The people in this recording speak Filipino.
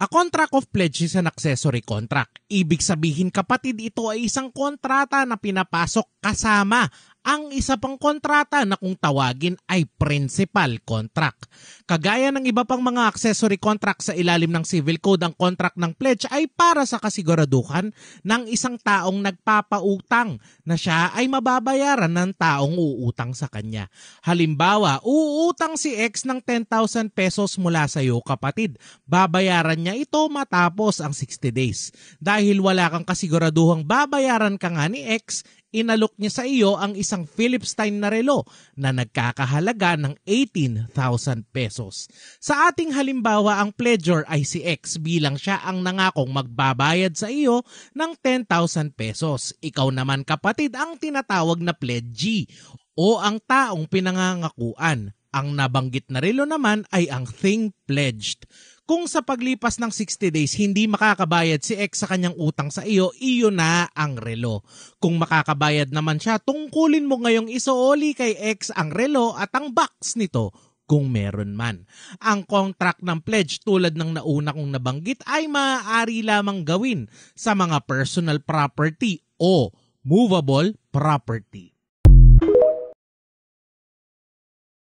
A contract of pledge is an accessory contract. Ibig sabihin kapatid, ito ay isang kontrata na pinapasok kasama ang isa pang kontrata na kung tawagin ay principal contract. Kagaya ng iba pang mga accessory contract sa ilalim ng Civil Code, ang contract ng pledge ay para sa kasiguraduhan ng isang taong nagpapautang na siya ay mababayaran ng taong uutang sa kanya. Halimbawa, uutang si X ng 10,000 pesos mula sa iyo kapatid. Babayaran niya ito matapos ang 60 days. Dahil wala kang kasiguraduhang babayaran ka nga ni X, inalok niya sa iyo ang isang Philips Time na relo na nagkakahalaga ng 18,000 pesos. Sa ating halimbawa, ang pledger ay si X bilang siya ang nangakong magbabayad sa iyo ng 10,000 pesos. Ikaw naman kapatid ang tinatawag na pledgee o ang taong pinangangakuan. Ang nabanggit na relo naman ay ang thing pledged. Kung sa paglipas ng 60 days hindi makakabayad si X sa kanyang utang sa iyo, iyon na ang relo. Kung makakabayad naman siya, tungkulin mo ngayong isuoli kay X ang relo at ang box nito kung meron man. Ang contract ng pledge tulad ng nauna kong nabanggit ay maaari lamang gawin sa mga personal property o movable property.